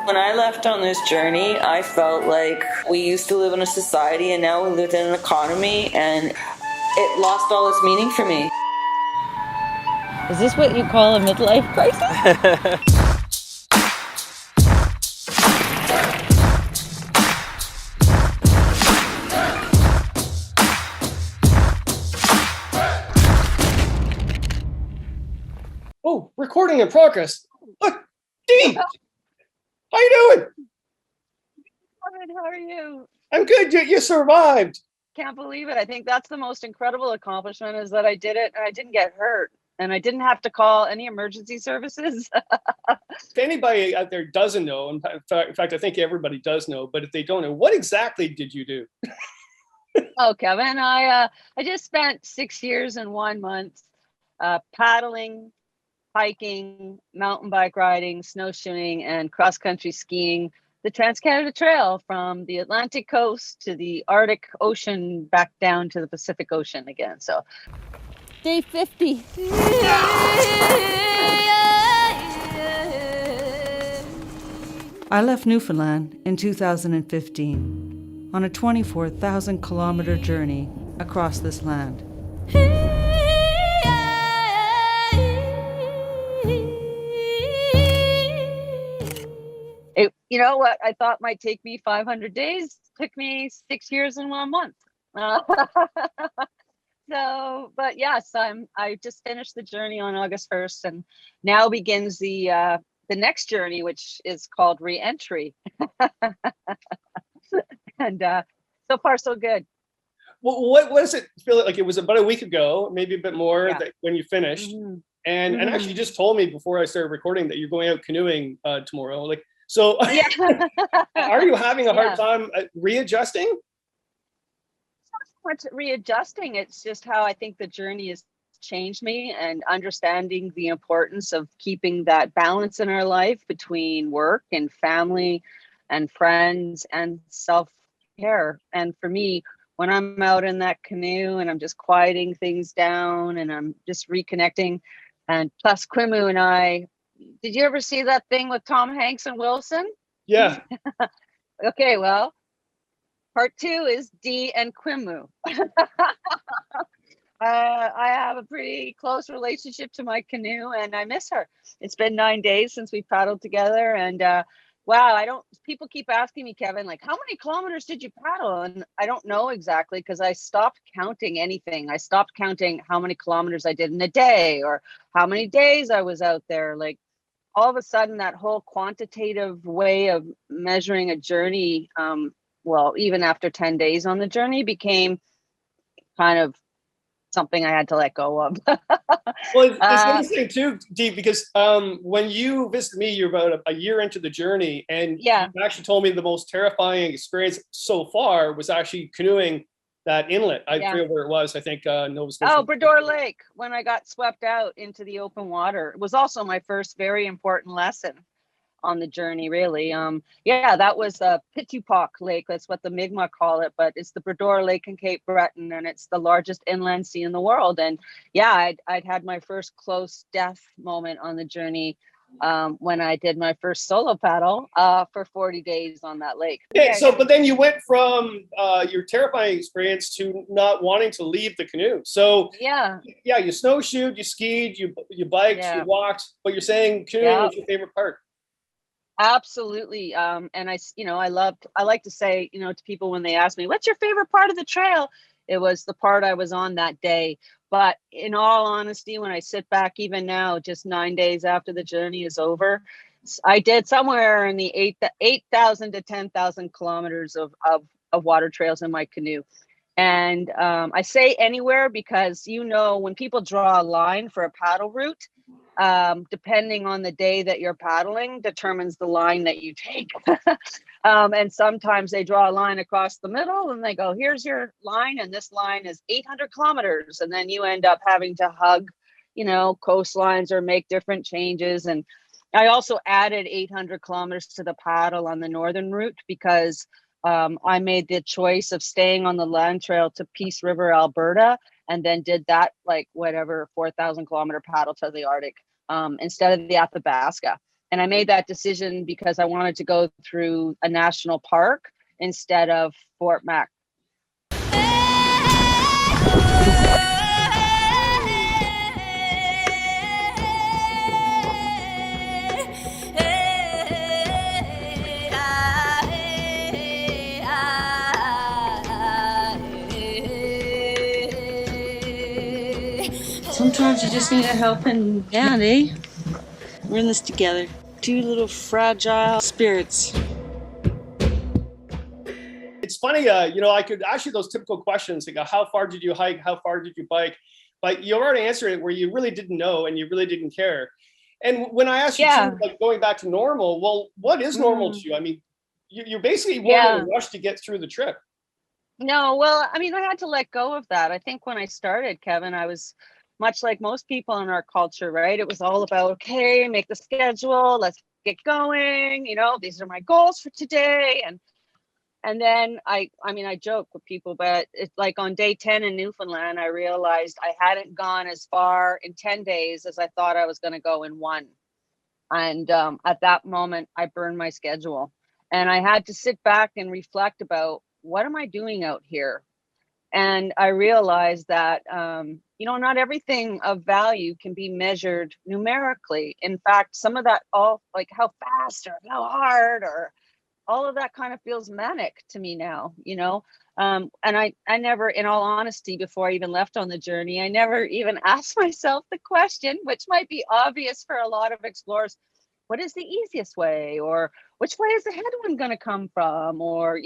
When I left on this journey, I felt like we used to live in a society and now we live in an economy, and it lost all its meaning for me. Is this what you call a midlife crisis? Oh, recording in progress. Look, Dee, how you doing? Good, how are you? I'm good. You survived. Can't believe it. I think that's the most incredible accomplishment is that I did it and I didn't get hurt and I didn't have to call any emergency services. If anybody out there doesn't know, in fact, I think everybody does know, but if they don't know, what exactly did you do? Oh, Kevin, I just spent 6 years and 1 month paddling, hiking, mountain bike riding, snowshoeing, and cross-country skiing the Trans Canada Trail from the Atlantic coast to the Arctic Ocean back down to the Pacific Ocean again. So day 50. I left Newfoundland in 2015 on a 24,000 kilometer journey across this land. You know what I thought might take me 500 days took me 6 years and 1 month. So, but yes, I just finished the journey on August 1st, and now begins the next journey, which is called Reentry. And so far, so good. Well, what does it feel like? It was about a week ago, maybe a bit more, Yeah. when you finished. Mm-hmm. And actually just told me before I started recording that you're going out canoeing tomorrow. Like, so Yeah. are you having a hard Yeah. time readjusting? Much readjusting. It's just how I think the journey has changed me, and understanding the importance of keeping that balance in our life between work and family and friends and self-care. And for me, when I'm out in that canoe and I'm just quieting things down and I'm just reconnecting, and plus Quimu and I, did you ever see that thing with Tom Hanks and Wilson? Yeah. Okay, well, part 2 is Dee and Quimu. I have a pretty close relationship to my canoe, and I miss her. It's been 9 days since we paddled together, and wow, people keep asking me, Kevin, like, how many kilometers did you paddle? And I don't know exactly, because I stopped counting anything. I stopped counting how many kilometers I did in a day or how many days I was out there. Like, all of a sudden, that whole quantitative way of measuring a journey, well, even after 10 days on the journey, became kind of something I had to let go of. Well, it's interesting too, Dee, because when you visited me, you're about a year into the journey, and Yeah. you actually told me the most terrifying experience so far was actually canoeing that inlet. I forget where it was. I think Nova Scotia. Oh, Brador Lake, when I got swept out into the open water. It was also my first very important lesson on the journey, really. That was Pitupock Lake. That's what the Mi'kmaq call it, but it's the Brador Lake in Cape Breton, and it's the largest inland sea in the world. And yeah, I'd had my first close death moment on the journey when I did my first solo paddle for 40 days on that lake. Okay, so but then you went from your terrifying experience to not wanting to leave the canoe. So yeah, you snowshoed, you skied, you biked, you walked, but you're saying canoeing was your favorite part. Absolutely. And I like to say, to people when they ask me, what's your favorite part of the trail? It was the part I was on that day. But in all honesty, when I sit back, even now, just 9 days after the journey is over, I did somewhere in the 8,000 to 10,000 kilometers of water trails in my canoe. And I say anywhere because, when people draw a line for a paddle route, depending on the day that you're paddling determines the line that you take. And sometimes they draw a line across the middle and they go, here's your line, and this line is 800 kilometers. And then you end up having to hug, coastlines or make different changes. And I also added 800 kilometers to the paddle on the northern route because I made the choice of staying on the land trail to Peace River, Alberta, and then did that 4,000 kilometer paddle to the Arctic instead of the Athabasca. And I made that decision because I wanted to go through a national park instead of Fort Mac. Sometimes you just need a helping hand, eh? We're in this together. Two little fragile spirits. It's funny, I could ask you those typical questions, like how far did you hike? How far did you bike? But you already answered it where you really didn't know and you really didn't care. And when I asked you too, like going back to normal, well, what is normal to you? I mean, you basically weren't in a rush to get through the trip. No, well, I mean, I had to let go of that. I think when I started, Kevin, I was much like most people in our culture, right? It was all about, okay, make the schedule, let's get going. These are my goals for today. And then I joke with people, but it's like on day 10 in Newfoundland, I realized I hadn't gone as far in 10 days as I thought I was going to go in one. And at that moment, I burned my schedule. And I had to sit back and reflect about, what am I doing out here? And I realized that, not everything of value can be measured numerically. In fact, some of that, all like how fast or how hard or all of that kind of feels manic to me now, and I never, in all honesty, before I even left on the journey, I never even asked myself the question, which might be obvious for a lot of explorers, what is the easiest way? Or which way is the headwind going to come from? Or,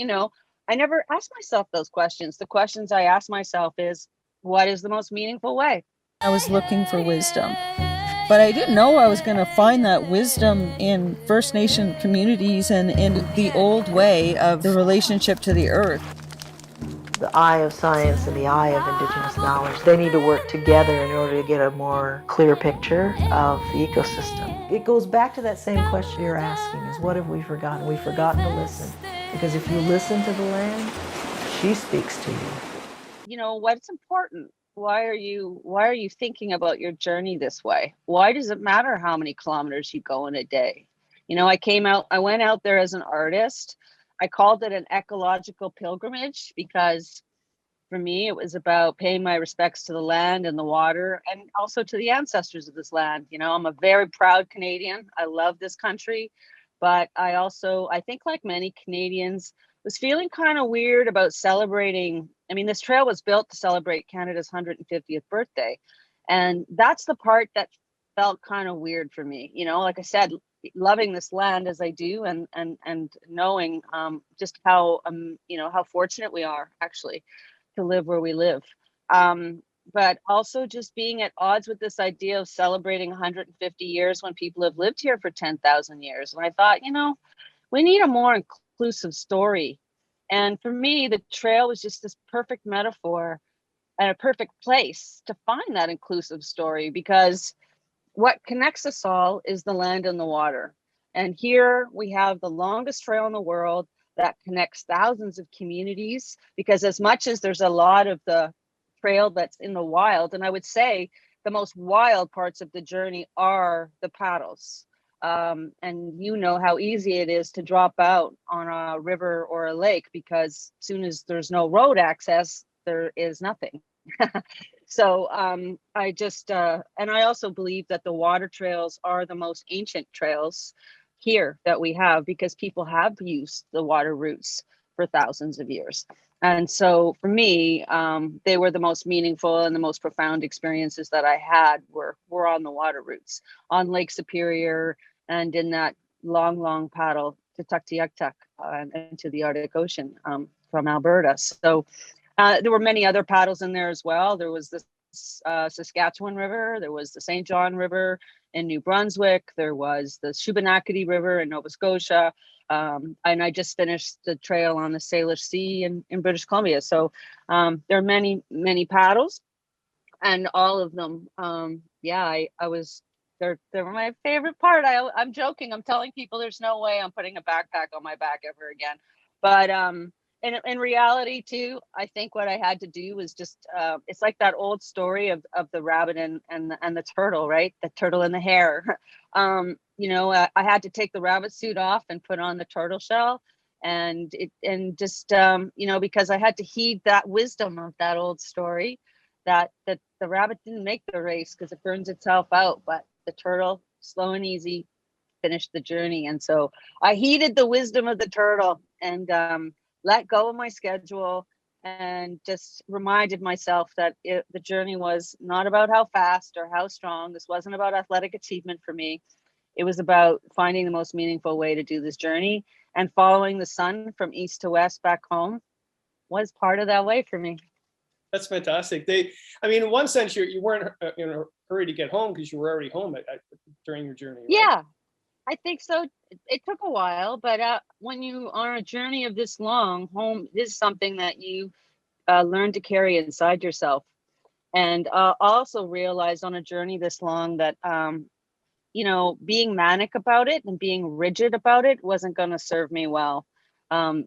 I never asked myself those questions. The questions I asked myself is, what is the most meaningful way? I was looking for wisdom, but I didn't know I was going to find that wisdom in First Nation communities and in the old way of the relationship to the earth. The eye of science and the eye of Indigenous knowledge, they need to work together in order to get a more clear picture of the ecosystem. It goes back to that same question you're asking, is what have we forgotten? We've forgotten to listen. Because if you listen to the land, she speaks to you. What's important? Why are you thinking about your journey this way? Why does it matter how many kilometers you go in a day? I went out there as an artist. I called it an ecological pilgrimage because for me, it was about paying my respects to the land and the water and also to the ancestors of this land. I'm a very proud Canadian. I love this country, but I think like many Canadians, was feeling kind of weird about celebrating. I mean, this trail was built to celebrate Canada's 150th birthday. And that's the part that felt kind of weird for me. Like I said, loving this land as I do and knowing just how, how fortunate we are actually to live where we live. But also just being at odds with this idea of celebrating 150 years when people have lived here for 10,000 years. And I thought, we need a more inclusive story. And for me, the trail was just this perfect metaphor and a perfect place to find that inclusive story, because what connects us all is the land and the water. And here we have the longest trail in the world that connects thousands of communities, because as much as there's a lot of the trail that's in the wild, and I would say the most wild parts of the journey are the paddles. And how easy it is to drop out on a river or a lake, because as soon as there's no road access, there is nothing. So I just, and I also believe that the water trails are the most ancient trails here that we have, because people have used the water routes for thousands of years. And so for me, they were the most meaningful and the most profound experiences that I had were on the water routes, on Lake Superior, and in that long paddle to Tuktoyaktuk and to the Arctic Ocean from Alberta. So there were many other paddles in there as well. There was the Saskatchewan River, there was the St. John River in New Brunswick, there was the Shubenacadie River in Nova Scotia, and I just finished the trail on the Salish Sea in British Columbia. So there are many paddles, and all of them, I was. They're my favorite part. I'm joking. I'm telling people there's no way I'm putting a backpack on my back ever again. But in reality too, I think what I had to do was just it's like that old story of the rabbit and the turtle, right? The turtle and the hare. I had to take the rabbit suit off and put on the turtle shell, and because I had to heed that wisdom of that old story, that the rabbit didn't make the race because it burns itself out, but the turtle, slow and easy, finished the journey. And so I heeded the wisdom of the turtle and let go of my schedule and just reminded myself that the journey was not about how fast or how strong. This wasn't about athletic achievement for me. It was about finding the most meaningful way to do this journey, and following the sun from east to west back home was part of that way for me. That's fantastic. In one sense, you weren't in a hurry to get home because you were already home during your journey. Right? Yeah, I think so. It took a while, but when you are on a journey of this long, home is something that you learn to carry inside yourself. And also realized on a journey this long that, being manic about it and being rigid about it wasn't going to serve me well.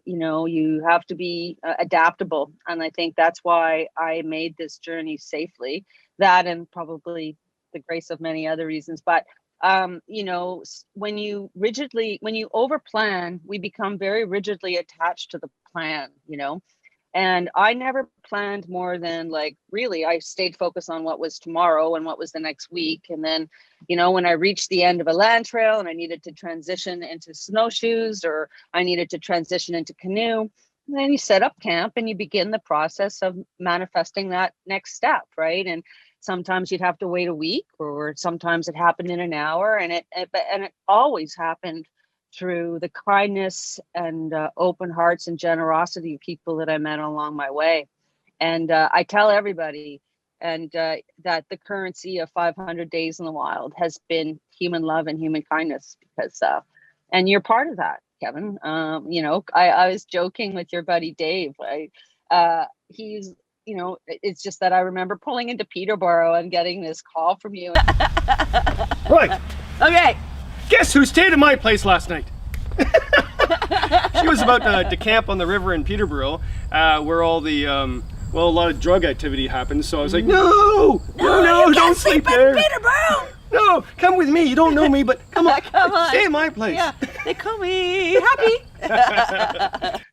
You have to be adaptable. And I think that's why I made this journey safely. That and probably the grace of many other reasons. But when you over plan, we become very rigidly attached to the plan, and I never planned more than I stayed focused on what was tomorrow and what was the next week. And then, when I reached the end of a land trail and I needed to transition into snowshoes, or I needed to transition into canoe, and then you set up camp and you begin the process of manifesting that next step, right? And sometimes you'd have to wait a week, or sometimes it happened in an hour, and it always happened through the kindness and open hearts and generosity of people that I met along my way. And I tell everybody that the currency of 500 days in the wild has been human love and human kindness, because and you're part of that, Kevin. I was joking with your buddy Dave. He's it's just that I remember pulling into Peterborough and getting this call from you. Right. Okay. Guess who stayed at my place last night? She was about to camp on the river in Peterborough, where all the a lot of drug activity happens. So I was like, no, don't sleep there. Peterborough. No, come with me. You don't know me, but come on, stay at my place. Yeah, they call me Happy.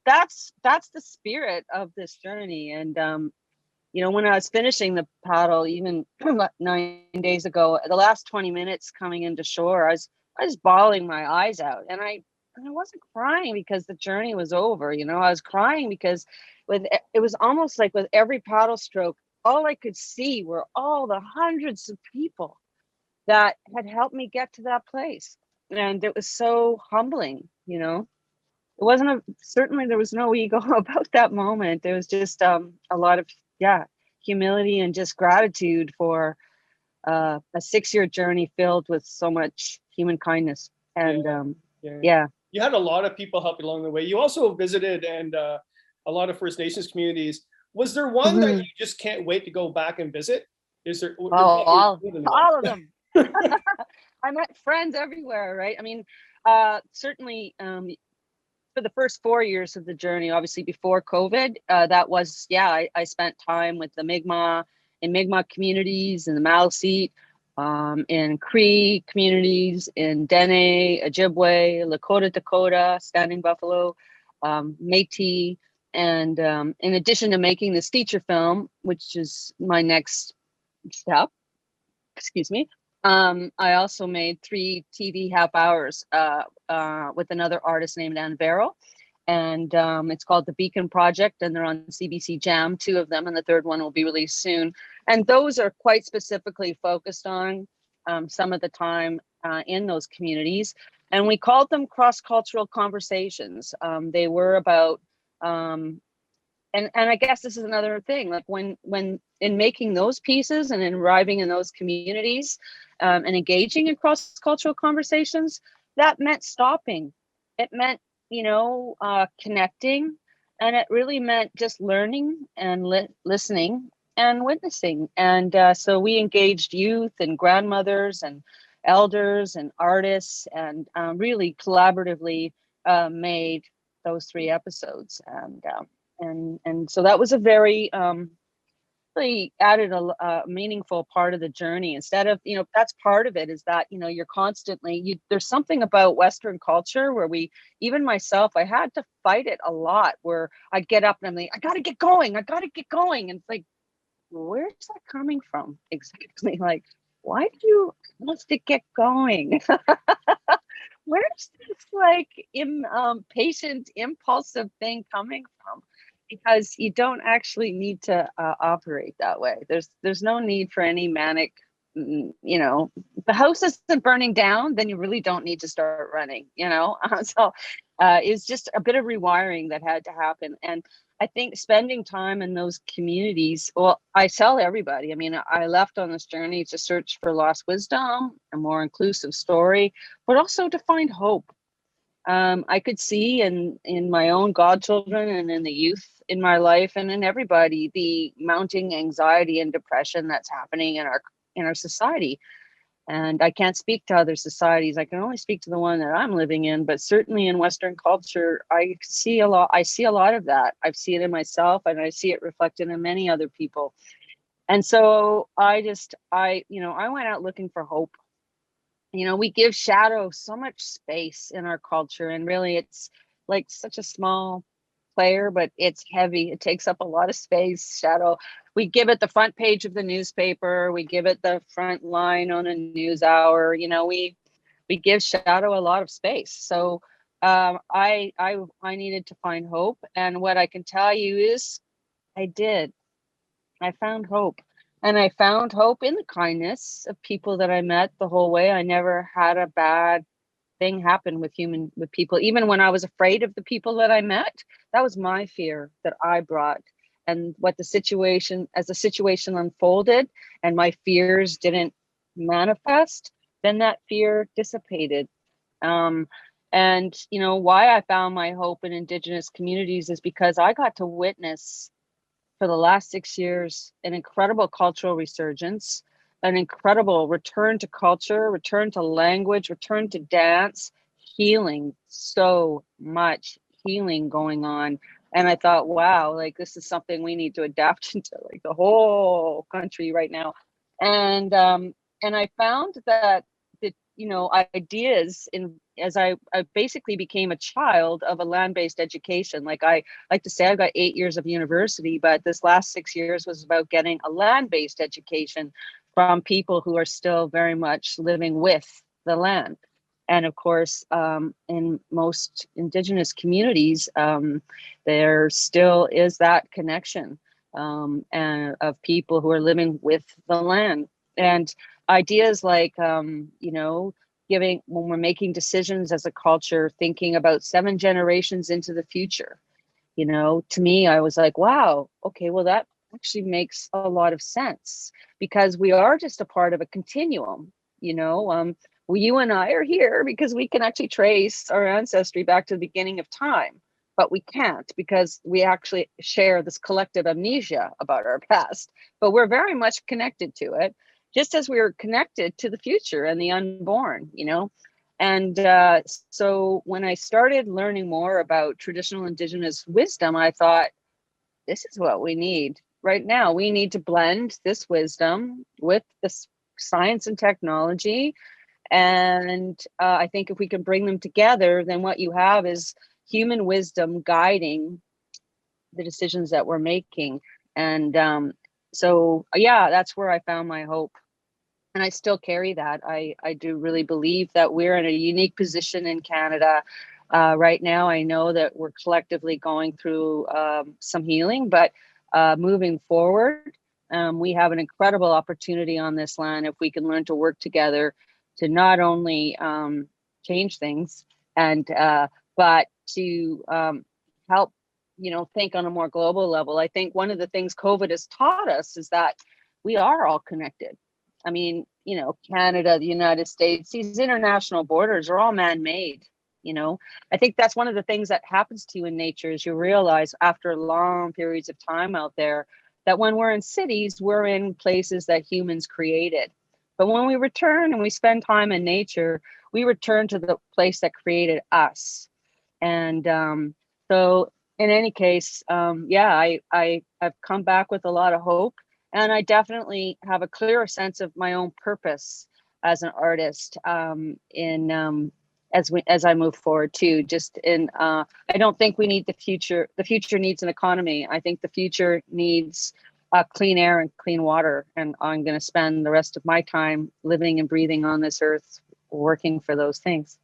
That's the spirit of this journey. And when I was finishing the paddle, even 9 days ago, the last 20 minutes coming into shore, I was bawling my eyes out, and I wasn't crying because the journey was over. I was crying because it was almost like with every paddle stroke, all I could see were all the hundreds of people that had helped me get to that place. And it was so humbling, It wasn't certainly there was no ego about that moment. There was just a lot of, humility and just gratitude for a 6-year journey filled with so much human kindness. And you had a lot of people help you along the way. You also visited and a lot of First Nations communities. Was there one that you just can't wait to go back and visit? Is there? All of them. I met friends everywhere, right? Certainly for the first 4 years of the journey, obviously before COVID, that was, I spent time with the Mi'kmaq communities, in the Maliseet, in Cree communities, in Dene, Ojibwe, Lakota, Dakota, Standing Buffalo, Métis. And in addition to making this feature film, which is my next step, I also made 3 TV half hours with another artist named Ann Verrill. And it's called The Beacon Project, and they're on CBC Jam, 2 of them, and the 3rd one will be released soon. And those are quite specifically focused on some of the time in those communities. And we called them cross-cultural conversations. They were about, and I guess this is another thing, like when in making those pieces and in arriving in those communities and engaging in cross-cultural conversations, that meant stopping. It meant, connecting, and it really meant just learning and listening and witnessing. And so we engaged youth and grandmothers and elders and artists, and really collaboratively made those 3 episodes. And so that was a very, really added a meaningful part of the journey. Instead of, that's part of it, is that, you're constantly, there's something about Western culture where even myself, I had to fight it a lot, where I'd get up and I'm like, I gotta get going. And it's like, where's that coming from exactly? Like, why do you want to get going? Where's this like impatient, impulsive thing coming from? Because you don't actually need to operate that way. There's no need for any manic, if the house isn't burning down, then you really don't need to start running, so it's just a bit of rewiring that had to happen. And I think spending time in those communities, well, I tell everybody, I mean, I left on this journey to search for lost wisdom, a more inclusive story, but also to find hope. I could see in my own godchildren and in the youth in my life and in everybody, the mounting anxiety and depression that's happening in our society. And I can't speak to other societies. I can only speak to the one that I'm living in, but certainly in Western culture, I see a lot of that. I see it in myself, and I see it reflected in many other people. And so I went out looking for hope. We give shadow so much space in our culture, and really it's like such a small player, but it's heavy. It takes up a lot of space. Shadow, we give it the front page of the newspaper, we give it the front line on a news hour. We give shadow a lot of space. So I needed to find hope, and what I can tell you is I did. I found hope. And I found hope in the kindness of people that I met the whole way. I never had a bad thing happen with people. Even when I was afraid of the people that I met, that was my fear that I brought. And as the situation unfolded and my fears didn't manifest, then that fear dissipated. And why I found my hope in Indigenous communities is because I got to witness for the last 6 years an incredible cultural resurgence, an incredible return to culture, return to language, return to dance, healing, so much healing going on. And I thought, wow, like this is something we need to adapt into, like the whole country right now. And I found that ideas as I basically became a child of a land-based education. Like I like to say, I've got 8 years of university, but this last 6 years was about getting a land-based education from people who are still very much living with the land. And of course, in most Indigenous communities, there still is that connection and of people who are living with the land. And ideas like, when we're making decisions as a culture, thinking about 7 generations into the future, to me, I was like, wow, okay, well, that actually makes a lot of sense, because we are just a part of a continuum. You and I are here because we can actually trace our ancestry back to the beginning of time, but we can't because we actually share this collective amnesia about our past, but we're very much connected to it, just as we are connected to the future and the unborn, And so when I started learning more about traditional Indigenous wisdom, I thought, this is what we need right now. We need to blend this wisdom with this science and technology. And I think if we can bring them together, then what you have is human wisdom guiding the decisions that we're making. And that's where I found my hope. And I still carry that. I do really believe that we're in a unique position in Canada right now. I know that we're collectively going through some healing, but moving forward, we have an incredible opportunity on this land if we can learn to work together to not only change things but to help think on a more global level. I think one of the things COVID has taught us is that we are all connected. I mean, Canada, the United States, these international borders are all man-made. I think that's one of the things that happens to you in nature is you realize after long periods of time out there that when we're in cities, we're in places that humans created. But when we return and we spend time in nature, we return to the place that created us. And So in any case, I've come back with a lot of hope, and I definitely have a clearer sense of my own purpose as an artist as I move forward too. I don't think we need the future. The future needs an economy. I think the future needs clean air and clean water. And I'm going to spend the rest of my time living and breathing on this earth, working for those things.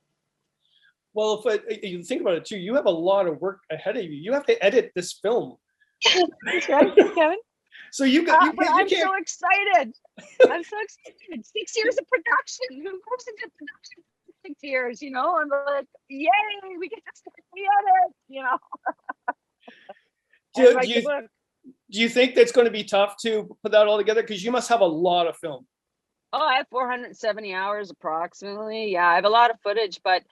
Well, if you think about it too, you have a lot of work ahead of you. You have to edit this film. That's right, Kevin. So I'm so excited. I'm so excited. 6 years of production. Who goes into production for 6 years? You know, I'm like, yay, we get to start the edit. You know. Do you think that's going to be tough to put that all together? Because you must have a lot of film. Oh, I have 470 hours approximately. Yeah, I have a lot of footage, but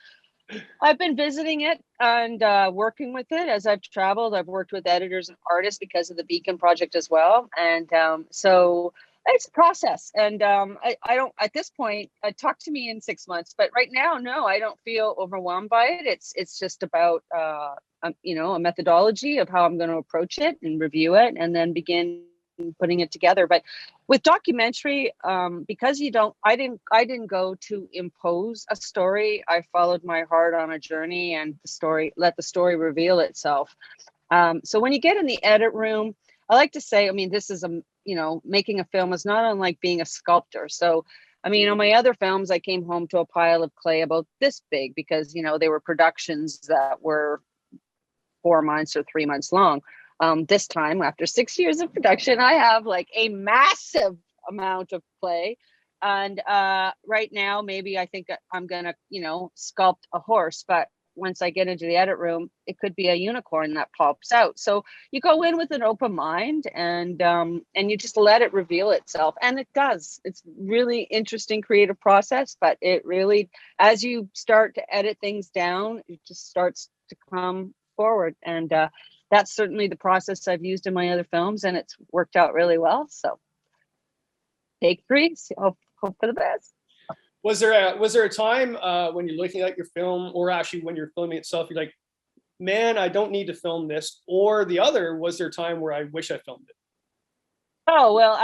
I've been visiting it and working with it as I've traveled. I've worked with editors and artists because of the Beacon project as well. And so it's a process. And I don't, at this point, talk to me in 6 months, but right now, no, I don't feel overwhelmed by it. It's just about, a methodology of how I'm going to approach it and review it and then begin putting it together. But with documentary, because I didn't go to impose a story. I followed my heart on a journey, and let the story reveal itself. So when you get in the edit room, I like to say, I mean, this is making a film is not unlike being a sculptor. So, I mean, on my other films, I came home to a pile of clay about this big because, they were productions that were 4 months or 3 months long. This time, after 6 years of production, I have like a massive amount of clay. And right now, maybe I think I'm going to, sculpt a horse. But once I get into the edit room, it could be a unicorn that pops out. So you go in with an open mind and you just let it reveal itself. And it does. It's really interesting creative process. But it really, as you start to edit things down, it just starts to come forward. And that's certainly the process I've used in my other films, and it's worked out really well. So take 3, hope for the best. Was there a time when you're looking at your film, or actually when you're filming itself, you're like, man, I don't need to film this? Or the other, was there a time where I wish I filmed it? Oh, well,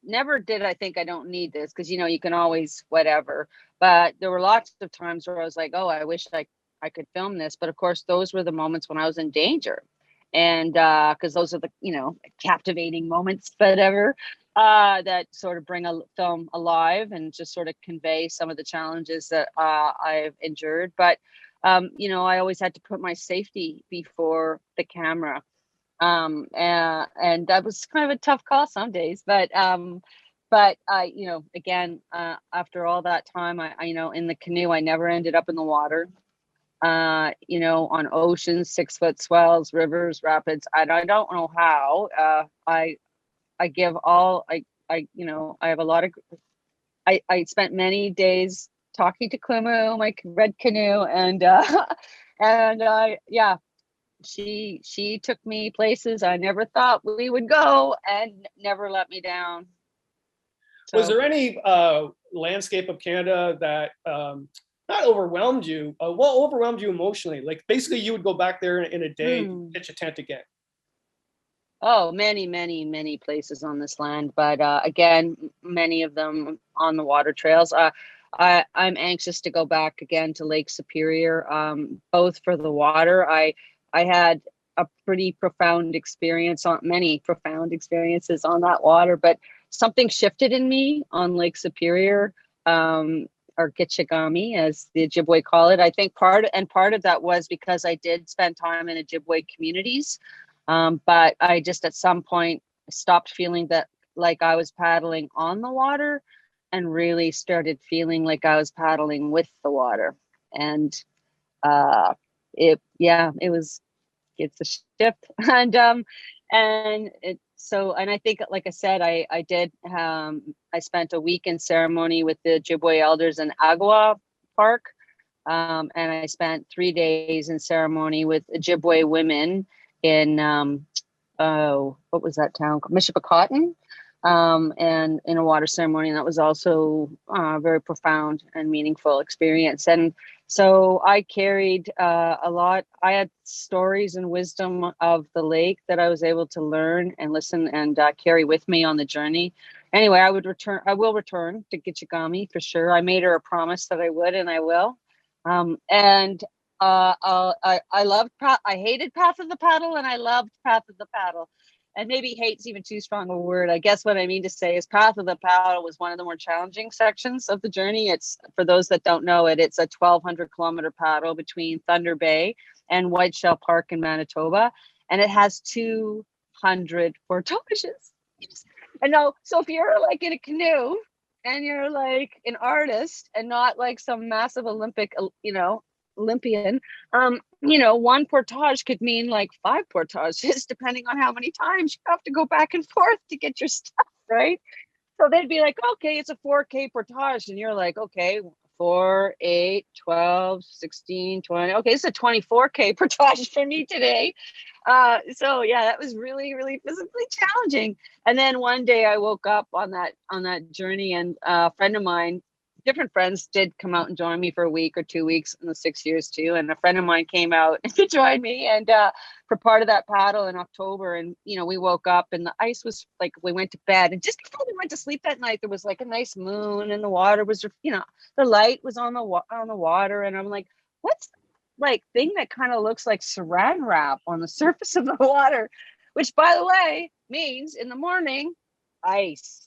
never did I think I don't need this, because, you can always whatever. But there were lots of times where I was like, oh, I wish I could film this. But of course, those were the moments when I was in danger. And because those are the, captivating moments, whatever, that sort of bring a film alive and just sort of convey some of the challenges that I've endured. But, I always had to put my safety before the camera. And that was kind of a tough call some days. But I, again, after all that time, I in the canoe, I never ended up in the water. On oceans, 6-foot swells, rivers, rapids. I don't know how. I have a lot of. I spent many days talking to Kumu, my red canoe, and she took me places I never thought we would go, and never let me down. So, was there any landscape of Canada that not overwhelmed you, overwhelmed you emotionally? Like basically you would go back there in a day, pitch a tent again. Oh, many, many, many places on this land. But again, many of them on the water trails. I'm anxious to go back again to Lake Superior, both for the water. I had a pretty profound experience many profound experiences on that water, but something shifted in me on Lake Superior. Or Gitchigami, as the Ojibwe call it. I think part of that was because I did spend time in Ojibwe communities, but I just at some point stopped feeling that like I was paddling on the water, and really started feeling like I was paddling with the water. And it's a shift, and I think, like I said, I did. I spent a week in ceremony with the Ojibwe elders in Agua Park, and I spent 3 days in ceremony with Ojibwe women in what was that town called? Mishipacotton, and in a water ceremony. And that was also a very profound and meaningful experience. And So I carried a lot. I had stories and wisdom of the lake that I was able to learn and listen and carry with me on the journey. Anyway, I will return to Gitchigami for sure. I made her a promise that I would, and I will. And I hated Path of the Paddle, and I loved Path of the Paddle. And maybe hate's even too strong a word. I guess what I mean to say is Path of the Paddle was one of the more challenging sections of the journey. It's, for those that don't know it, it's a 1,200 kilometer paddle between Thunder Bay and Whiteshell Park in Manitoba. And it has 200 portages. I know. So if you're like in a canoe and you're like an artist and not like some massive Olympian, one portage could mean like 5 portages, depending on how many times you have to go back and forth to get your stuff, right? So they'd be like, okay, it's a 4K portage. And you're like, okay, 4, 8, 12, 16, 20. Okay, it's a 24K portage for me today. So yeah, that was really, really physically challenging. And then one day I woke up on that journey, and a friend of mine, different friends did come out and join me for a week or 2 weeks in the 6 years too. And a friend of mine came out to join me and for part of that paddle in October. And, we woke up and the ice was like, we went to bed, and just before we went to sleep that night, there was like a nice moon and the water was, the light was on the water. And I'm like, what's like thing that kind of looks like saran wrap on the surface of the water, which by the way means in the morning, ice.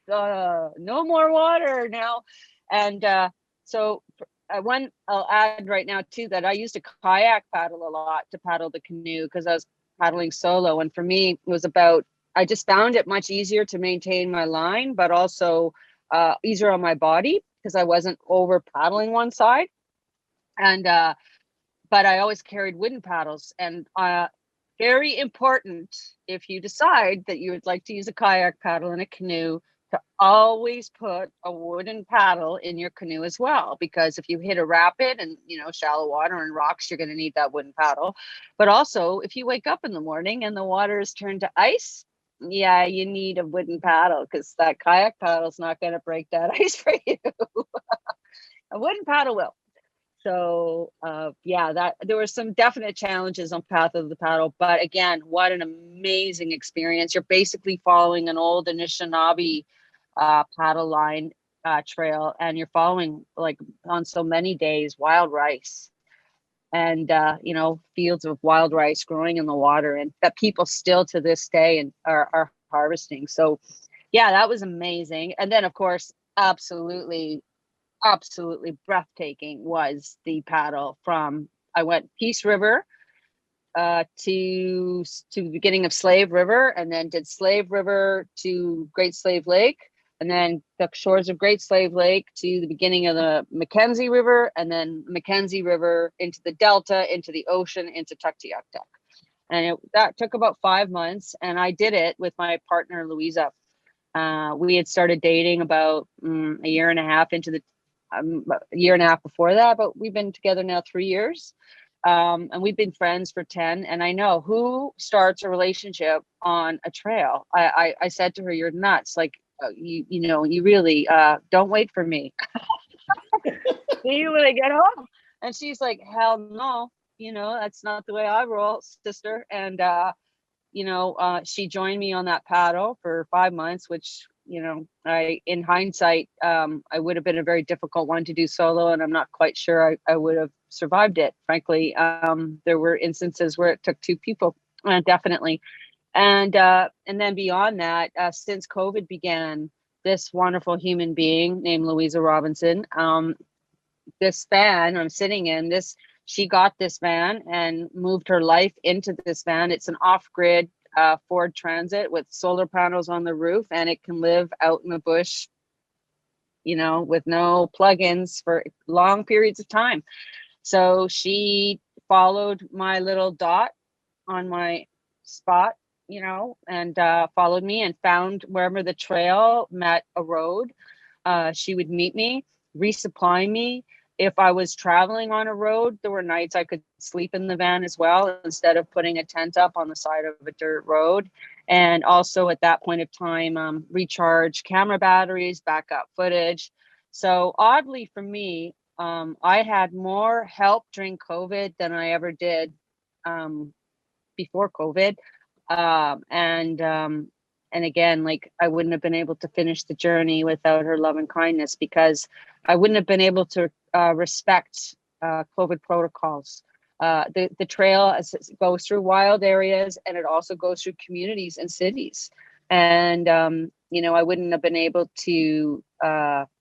No more water now. And so I'll add right now too that I used a kayak paddle a lot to paddle the canoe because I was paddling solo. And for me, it was I just found it much easier to maintain my line, but also easier on my body because I wasn't over paddling one side. And but I always carried wooden paddles, and very important if you decide that you would like to use a kayak paddle in a canoe, to always put a wooden paddle in your canoe as well, because if you hit a rapid and shallow water and rocks, you're going to need that wooden paddle. But also if you wake up in the morning and the water is turned to ice, yeah, you need a wooden paddle because that kayak paddle is not going to break that ice for you. A wooden paddle will. So that there were some definite challenges on Path of the Paddle, but again, what an amazing experience. You're basically following an old Anishinaabe paddle line trail, and you're following, like on so many days, wild rice and fields of wild rice growing in the water, and that people still to this day and are harvesting. So yeah, that was amazing. And then of course, absolutely breathtaking was the paddle from, I went Peace River to the beginning of Slave River, and then did Slave River to Great Slave Lake, and then the shores of Great Slave Lake to the beginning of the Mackenzie River, and then Mackenzie River into the Delta, into the ocean, into Tuktoyaktuk. And that took about 5 months, and I did it with my partner, Louisa. We had started dating about a year and a half before that, but we've been together now 3 years. And we've been friends for 10. And I know who starts a relationship on a trail. I said to her, you're nuts. Like, you really don't wait for me. See you when I get home. And she's like, hell no, that's not the way I roll, sister. And, she joined me on that paddle for 5 months, which, in hindsight, I would have been a very difficult one to do solo, and I'm not quite sure I would have survived it. Frankly, there were instances where it took 2 people, definitely. And then beyond that, since COVID began, this wonderful human being named Louisa Robinson, this van I'm sitting in, she got this van and moved her life into this van. It's an off-grid Ford Transit with solar panels on the roof, and it can live out in the bush, with no plugins for long periods of time. So she followed my little dot on my spot, and followed me and found wherever the trail met a road. She would meet me, resupply me. If I was traveling on a road, there were nights I could sleep in the van as well, instead of putting a tent up on the side of a dirt road. And also at that point of time, recharge camera batteries, backup footage. So oddly for me, I had more help during COVID than I ever did before COVID. And again, like, I wouldn't have been able to finish the journey without her love and kindness, because I wouldn't have been able to respect COVID protocols. The trail goes through wild areas, and it also goes through communities and cities. And, I wouldn't have been able to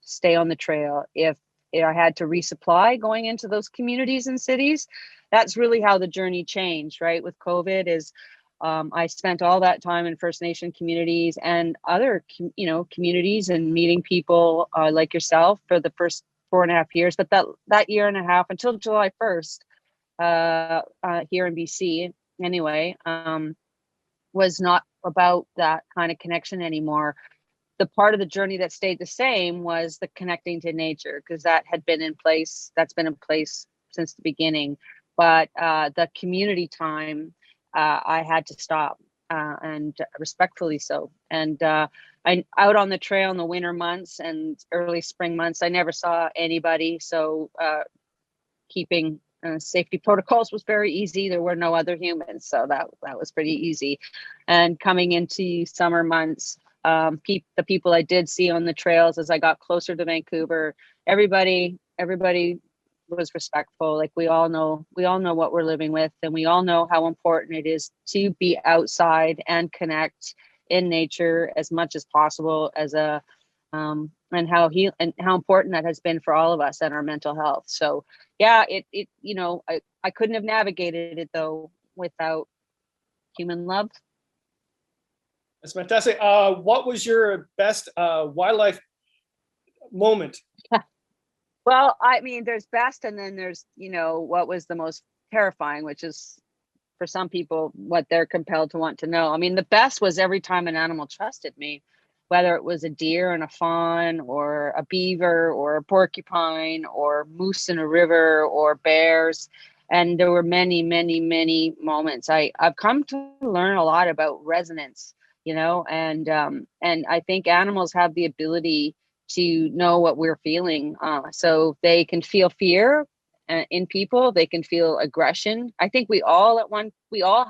stay on the trail if I had to resupply going into those communities and cities. That's really how the journey changed, right? With COVID is I spent all that time in First Nation communities and other, communities, and meeting people like yourself for the first 4.5 years. But that year and a half until July 1st, here in BC anyway, was not about that kind of connection anymore. The part of the journey that stayed the same was the connecting to nature, because that's been in place since the beginning. But the community time, I had to stop, and respectfully so. And I out on the trail in the winter months and early spring months, I never saw anybody. So keeping safety protocols was very easy. There were no other humans, so that was pretty easy. And coming into summer months, the people I did see on the trails as I got closer to Vancouver, everybody was respectful. Like, we all know what we're living with, and we all know how important it is to be outside and connect in nature as much as possible, as and how important that has been for all of us and our mental health. So yeah, I couldn't have navigated it though without human love. That's fantastic. What was your best wildlife moment? Well, I mean, there's best, and then there's, what was the most terrifying, which is for some people what they're compelled to want to know. I mean, the best was every time an animal trusted me, whether it was a deer and a fawn, or a beaver, or a porcupine, or moose in a river, or bears. And there were many, many, many moments. I've come to learn a lot about resonance, and I think animals have the ability to know what we're feeling. So they can feel fear in people. They can feel aggression. I think we all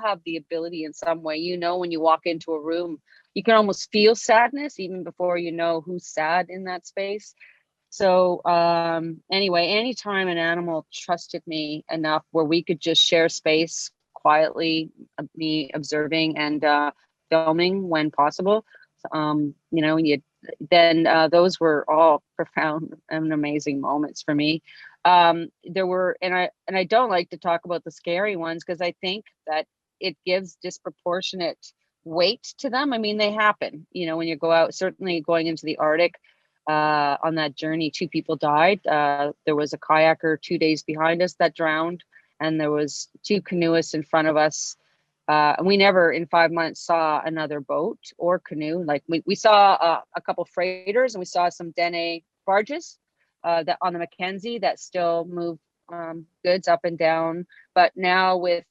have the ability in some way. When you walk into a room, you can almost feel sadness even before you know who's sad in that space. So anyway, anytime an animal trusted me enough where we could just share space quietly, me observing and filming when possible, then those were all profound and amazing moments for me. There were, and I don't like to talk about the scary ones, because I think that it gives disproportionate weight to them. I mean, they happen, when you go out, certainly going into the Arctic, on that journey, 2 people died. There was a kayaker 2 days behind us that drowned, and there was 2 canoeists in front of us. And we never in 5 months saw another boat or canoe. Like, we saw a couple freighters, and we saw some Dene barges that on the Mackenzie that still move goods up and down. But now with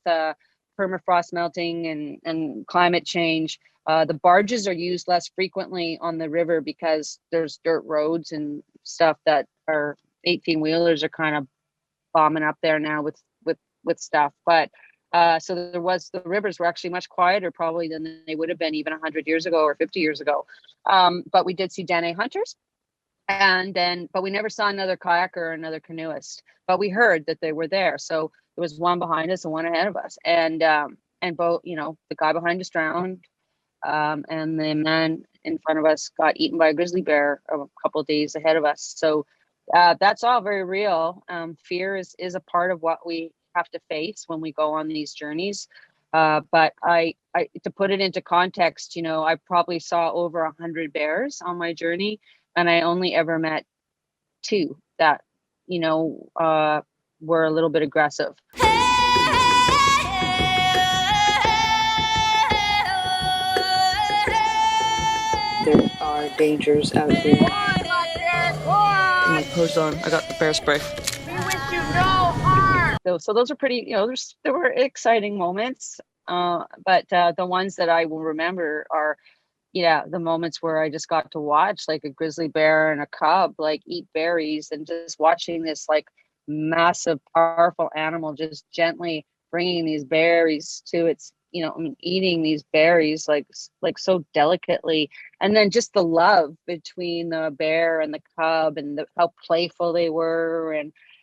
permafrost melting and climate change, the barges are used less frequently on the river, because there's dirt roads and stuff that our 18-wheelers are kind of bombing up there now with stuff. But so the rivers were actually much quieter probably than they would have been even 100 years ago or 50 years ago. But we did see Dene hunters, but we never saw another kayaker or another canoeist, but we heard that they were there. So there was one behind us and one ahead of us, and both, the guy behind us drowned, and the man in front of us got eaten by a grizzly bear a couple of days ahead of us. So that's all very real. Fear is a part of what we have to face when we go on these journeys. But I to put it into context, I probably saw over 100 bears on my journey, and I only ever met 2 that, were a little bit aggressive. There are dangers out here. My clothes on. I got the bear spray. We wish you no harm. So those are pretty, there were exciting moments. But the ones that I will remember are yeah, the moments where I just got to watch like a grizzly bear and a cub like eat berries, and just watching this like massive, powerful animal just gently bringing these berries to its, I mean, eating these berries like so delicately, and then just the love between the bear and the cub, and how playful they were,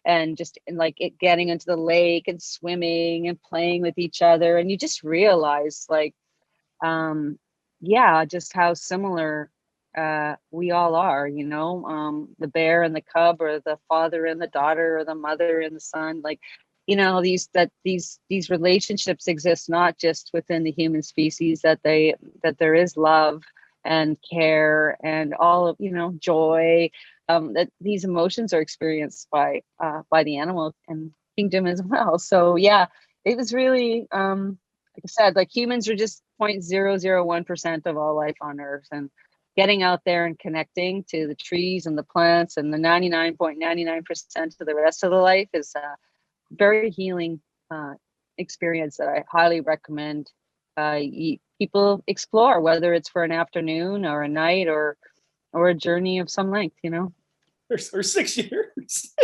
and just and like it getting into the lake and swimming and playing with each other, and you just realize like yeah, just how similar we all are, the bear and the cub, or the father and the daughter, or the mother and the son. Like, these relationships exist not just within the human species, that there is love and care and all of, joy, that these emotions are experienced by the animal and kingdom as well. So yeah, it was really like I said, like humans are just 0.001% of all life on Earth, and getting out there and connecting to the trees and the plants and the 99.99% of the rest of the life is a very healing experience that I highly recommend people explore, whether it's for an afternoon or a night or a journey of some length, Or 6 years.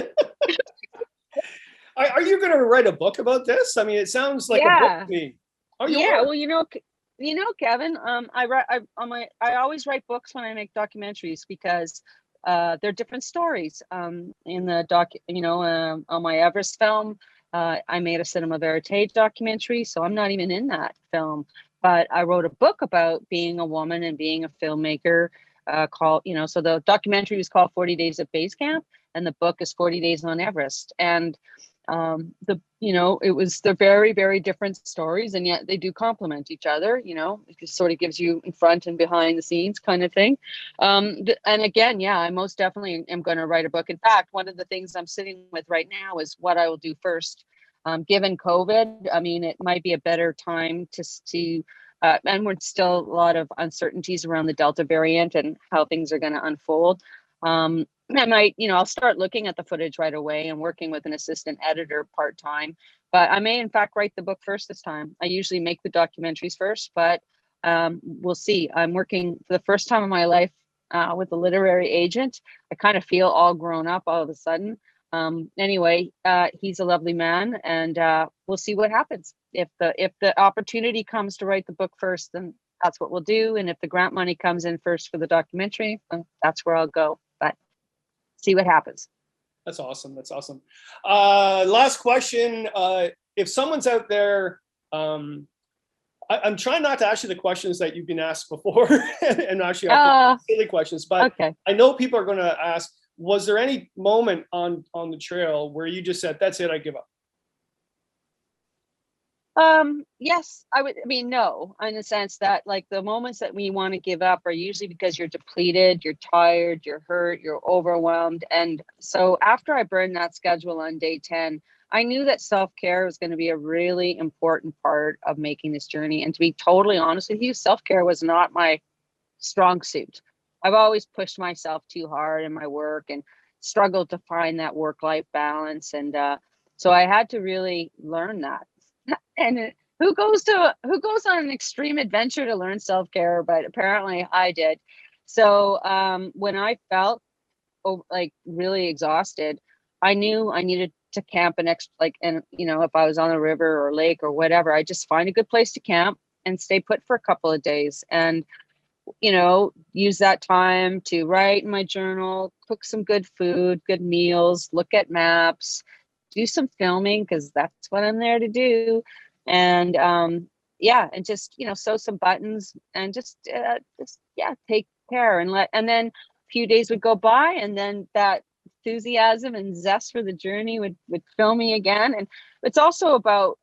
Are you going to write a book about this? I mean, it sounds like a book to me. Oh, yeah. Well, Kevin, I always write books when I make documentaries, because they're different stories. In the on my Everest film, I made a cinema verite documentary, so I'm not even in that film. But I wrote a book about being a woman and being a filmmaker, called, so the documentary was called 40 Days at Base Camp, and the book is 40 Days on Everest. And they're very, very different stories, and yet they do complement each other. It just sort of gives you in front and behind the scenes kind of thing. And again, yeah, I most definitely am going to write a book. In fact, one of the things I'm sitting with right now is what I will do first. Given COVID, I mean, it might be a better time to and we're still a lot of uncertainties around the Delta variant and how things are going to unfold. I might, I'll start looking at the footage right away and working with an assistant editor part-time, but I may in fact write the book first this time. I usually make the documentaries first, but we'll see. I'm working for the first time in my life with a literary agent. I kind of feel all grown up all of a sudden. Anyway, he's a lovely man, and we'll see what happens. If the opportunity comes to write the book first, then that's what we'll do. And if the grant money comes in first for the documentary, that's where I'll go. But see what happens. That's awesome. Last question. If someone's out there, I'm trying not to ask you the questions that you've been asked before, and actually silly questions, but okay. I know people are going to ask, was there any moment on the trail where you just said, that's it, I give up? Yes, no, in the sense that like the moments that we want to give up are usually because you're depleted, you're tired, you're hurt, you're overwhelmed. And so after I burned that schedule on day 10, I knew that self-care was going to be a really important part of making this journey. And to be totally honest with you, self-care was not my strong suit. I've always pushed myself too hard in my work and struggled to find that work-life balance. And so I had to really learn that. And who goes on an extreme adventure to learn self-care? But apparently I did. So when I felt like really exhausted, I knew I needed to camp if I was on a river or lake or whatever, I just find a good place to camp and stay put for a couple of days, and use that time to write in my journal, cook some good food, good meals, look at maps, do some filming, because that's what I'm there to do. And and just sew some buttons and just take care, and then a few days would go by, and then that enthusiasm and zest for the journey would fill me again. And it's also about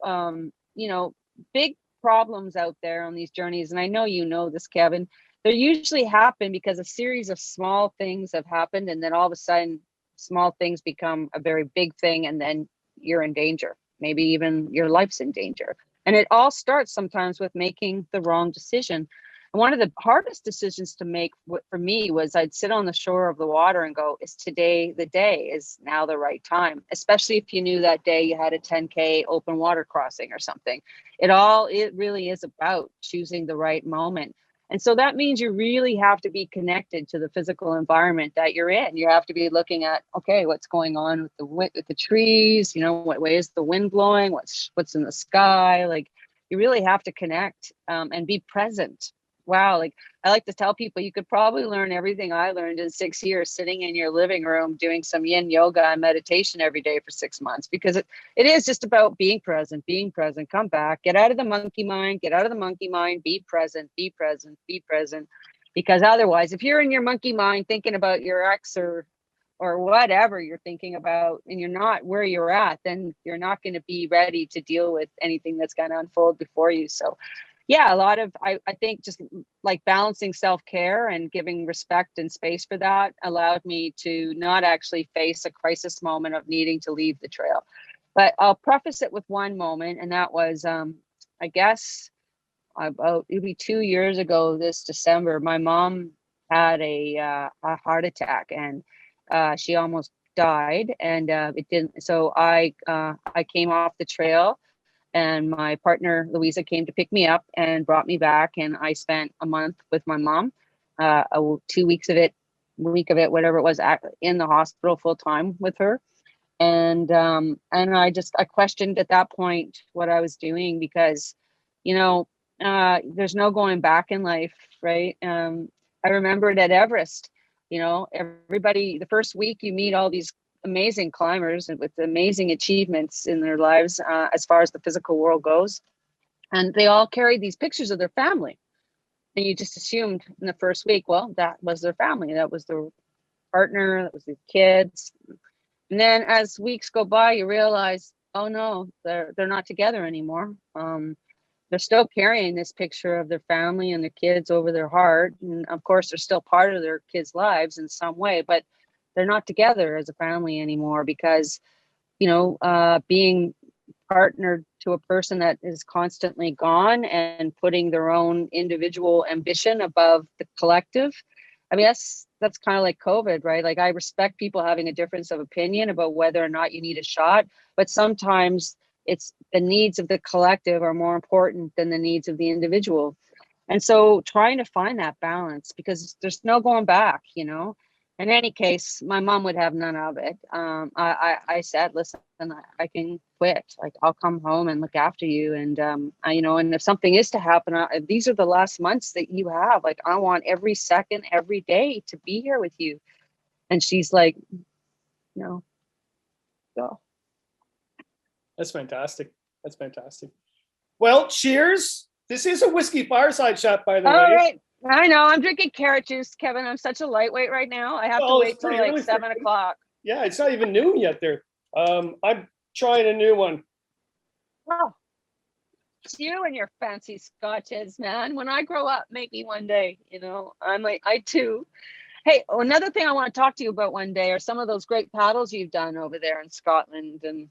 big problems out there on these journeys, and I know this, Kevin. They usually happen because a series of small things have happened, and then all of a sudden small things become a very big thing, and then you're in danger. Maybe even your life's in danger. And it all starts sometimes with making the wrong decision. And one of the hardest decisions to make for me was I'd sit on the shore of the water and go, is today the day? Is now the right time? Especially if you knew that day you had a 10K open water crossing or something. It really is about choosing the right moment. And so that means you really have to be connected to the physical environment that you're in. You have to be looking at, okay, what's going on with the trees, what way is the wind blowing, what's in the sky. Like, you really have to connect and be present. Wow. Like, I like to tell people, you could probably learn everything I learned in 6 years sitting in your living room doing some yin yoga and meditation every day for 6 months, because it is just about being present, come back, get out of the monkey mind, be present, because otherwise, if you're in your monkey mind thinking about your ex or whatever you're thinking about, and you're not where you're at, then you're not going to be ready to deal with anything that's going to unfold before you. So yeah, a lot of, I think just like balancing self-care and giving respect and space for that allowed me to not actually face a crisis moment of needing to leave the trail. But I'll preface it with one moment, and that was, I guess, about maybe 2 years ago this December, my mom had a heart attack, and she almost died, and it didn't. So I came off the trail, and my partner Louisa came to pick me up and brought me back, and I spent a month with my mom, 2 weeks of it, whatever it was, in the hospital full time with her. And I questioned at that point what I was doing, because there's no going back in life, right? I remembered at Everest, everybody, the first week you meet all these amazing climbers and with amazing achievements in their lives, as far as the physical world goes, and they all carried these pictures of their family, and you just assumed in the first week, well, that was their family, that was their partner, that was the kids. And then as weeks go by, you realize, oh no, they're not together anymore. They're still carrying this picture of their family and their kids over their heart, and of course they're still part of their kids' lives in some way, but they're not together as a family anymore, because being partnered to a person that is constantly gone and putting their own individual ambition above the collective. I mean, that's kind of like COVID, right? Like, I respect people having a difference of opinion about whether or not you need a shot, but sometimes it's the needs of the collective are more important than the needs of the individual. And so trying to find that balance, because there's no going back, In any case, my mom would have none of it. I said, listen, I can quit. Like, I'll come home and look after you. And, and if something is to happen, these are the last months that you have. Like, I want every second, every day to be here with you. And she's like, no, go. That's fantastic. Well, cheers. This is a whiskey fireside shop, by the way. All right. I know. I'm drinking carrot juice, Kevin. I'm such a lightweight right now. I have to wait till like 7 o'clock. Yeah, it's not even noon yet there. I'm trying a new one. Oh, it's you and your fancy scotches, man. When I grow up, make me one day. I too. Hey, another thing I want to talk to you about one day are some of those great paddles you've done over there in Scotland. And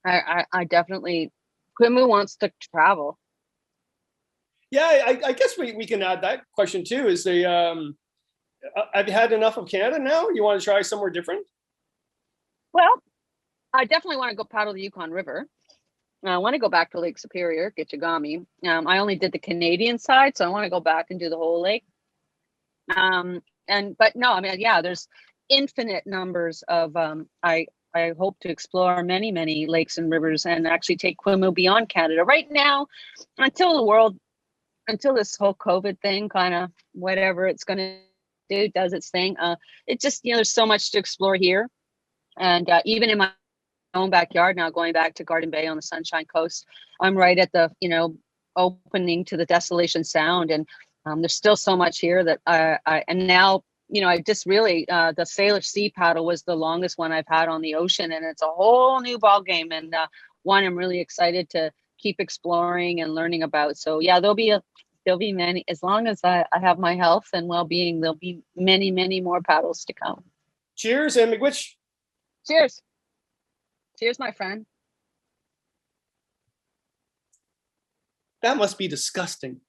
I definitely, Quimu wants to travel. Yeah, I guess we can add that question too. Is have you had enough of Canada now? You want to try somewhere different? Well, I definitely want to go paddle the Yukon River. I want to go back to Lake Superior, Gitchagami. I only did the Canadian side, so I want to go back and do the whole lake. But no, I mean, yeah, there's infinite numbers of. I hope to explore many, many lakes and rivers and actually take Quimu beyond Canada. Right now, until this whole COVID thing, kind of whatever it's going to do, does its thing. It just, there's so much to explore here. And even in my own backyard now, going back to Garden Bay on the Sunshine Coast, I'm right at the, opening to the Desolation Sound. And there's still so much here that I just really, the Sailor Sea paddle was the longest one I've had on the ocean. And it's a whole new ball game. And one I'm really excited to keep exploring and learning about. So yeah, there'll be many, as long as I have my health and well-being, there'll be many, many more paddles to come. Cheers, and McWitch. Cheers. Cheers, my friend. That must be disgusting.